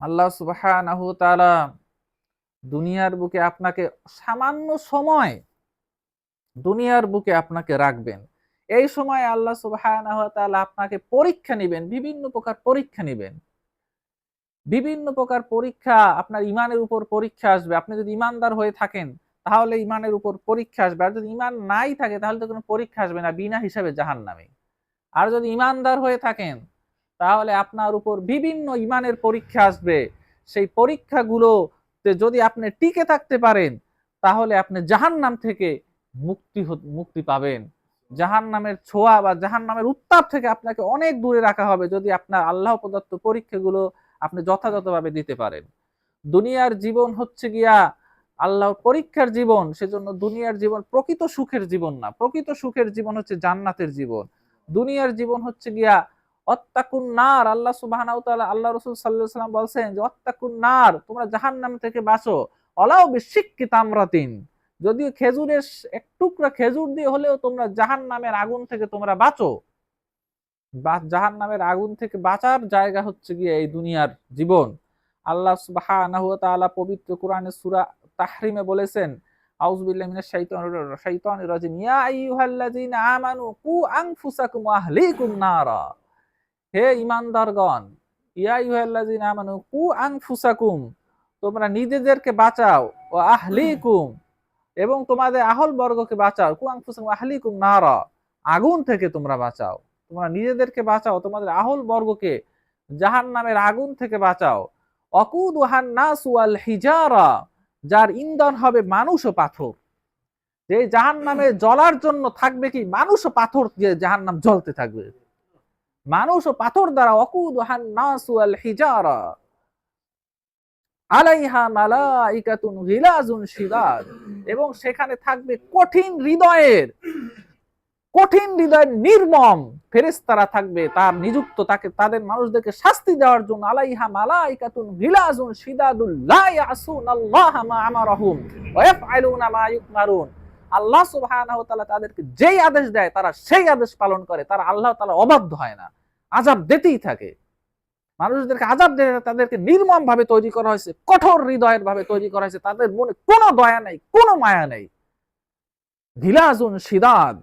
আল্লাহ সুবহানাহু ওয়া তাআলা দুনিয়ার বুকে আপনাকে সামান্য সময় দুনিয়ার বুকে আপনাকে রাখবেন। এই সময়ে আল্লাহ সুবহানাহু ওয়া তাআলা আপনাকে পরীক্ষা নিবেন, বিভিন্ন প্রকার পরীক্ষা নিবেন। বিভিন্ন প্রকার পরীক্ষা আপনার ঈমানের উপর পরীক্ষা আসবে। আপনি যদি ঈমানদার হয়ে থাকেন, তাহলে ঈমানের উপর পরীক্ষা আসবে। আর যদি ঈমান নাই থাকে তাহলে তো কোনো পরীক্ষা আসবে না, বিনা হিসাবে জাহান্নামে। আর যদি ঈমানদার হয়ে থাকেন, তাহলে আপনার উপর বিভিন্ন ঈমানের পরীক্ষা আসবে। সেই পরীক্ষাগুলোতে যদি আপনি টিকে থাকতে পারেন, তাহলে আপনি জাহান্নাম থেকে মুক্তি পাবেন। জাহান্নামের ছোঁয়া বা জাহান্নামের উত্তাপ থেকে আপনাকে অনেক দূরে রাখা হবে যদি আপনার আল্লাহ প্রদত্ত পরীক্ষাগুলো আপনি যথাযথভাবে দিতে পারেন। দুনিয়ার জীবন হচ্ছে গিয়া আল্লাহর পরীক্ষার জীবন। সেজন্য দুনিয়ার জীবন প্রকৃত সুখের জীবন না। প্রকৃত সুখের জীবন হচ্ছে জান্নাতের জীবন। দুনিয়ার জীবন হচ্ছে গিয়া অত্তাকুন নার। আল্লাহ সুবহানাহু ওয়া তাআলা, আল্লাহ রাসূল সাল্লাল্লাহু আলাইহি ওয়াসাল্লাম বলছেন যে অত্তাকুন নার, তোমরা জাহান্নাম থেকে বাঁচো। ওয়ালাউ বিশিক্কি তামরাতিন, যদিও খেজুরের এক টুকরা খেজুর দিয়ে হলেও তোমরা জাহান্নামের আগুন থেকে তোমরা বাঁচো। জাহান্নামের আগুন থেকে বাঁচার জায়গা হচ্ছে গিয়ে এই দুনিয়ার জীবন। আল্লাহ সুবহানাহু ওয়া তাআলা পবিত্র কোরআনের সূরা তাহরিমে বলেছেন, আউযু বিল্লাহি মিনাশ শাইতানির রাজিম, ইয়া আইয়ুহাল্লাযীনা আমানু কু আনফুসাকুম ওয়া আহলিকুম নারা। হে ঈমানদারগণ, ইয়া আইয়ুহাল্লাযীনা আমানু কু আনফুসাকুম, তোমরা নিজেদেরকে বাঁচাও, ওয়া আহলিকুম, এবং তোমাদের আহল বর্গকে বাঁচাও, কু আনফুসাকুম ওয়া আহলিকুম নারা, আগুন থেকে তোমরা বাঁচাও। তোমরা নিজেদেরকে বাঁচাও, তোমাদের আহল বর্গকে জাহান্নামের আগুন থেকে বাঁচাও। অকুদুহান নাস ওয়াল হিজারা, যার ইন্ধন হবে মানুষ ও পাথর। যে জাহান্নামে জ্বলার জন্য থাকবে কি মানুষ ও পাথর দিয়ে জাহান্নাম জ্বলতে থাকবে। মানুষ ও পাথর দ্বারা। অকুদুহান নাস ওয়াল হিজারা আলাইহা মালাইকাতুন গিলাজুন শিদাদ, এবং সেখানে থাকবে কঠিন হৃদয়ের নির্মম ফেরেশতারা থাকবে, তার নিযুক্ত, তাকে তাদের মানুষদেরকে শাস্তি দেওয়ার জন্য। আলাইহা মালাইকাতুন গিলাজুন শিদাদুল লা ইয়াসুনাল্লাহা মা আমারাহুম ওয়া ইয়াফআলুনা মা ইউমারুন। আল্লাহ সুবহানাহু ওয়া তাআলা তাদেরকে যেই আদেশ দেয় তারা সেই আদেশ পালন করে। তারা আল্লাহ তাআলা অবাধ্য হয় না, আযাব দিতেই থাকে। মানুষদেরকে আযাব দিয়ে তাদেরকে নির্মম ভাবে তৈরি করা হয়েছে, কঠোর হৃদয়ের ভাবে তৈরি করা হয়েছে। তাদের মনে কোনো দয়া নেই, কোনো মায়া নেই। গিলাজুন শিদাদ,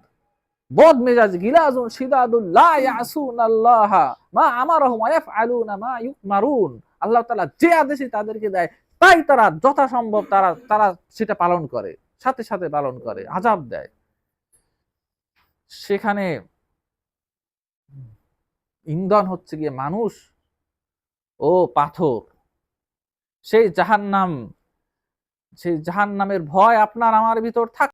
বদ মেজাজ, গিলাজুন শিদাদুল লা ইয়াসুনাল্লাহা মা আমারহুম ওয়া ইয়াফআলুনা মা ইউমারুন। আল্লাহ তাআলা যে আদেশ তাদেরকে দেয় তাই তারা যথাসম্ভব তারা সেটা পালন করে, সাথে সাথে পালন করে, আযাব দেয়। সেখানে ইন্ধন হচ্ছে গিয়ে মানুষ ও পাথর। সেই জাহান্নামের ভয় আপনার আমার ভিতর থাক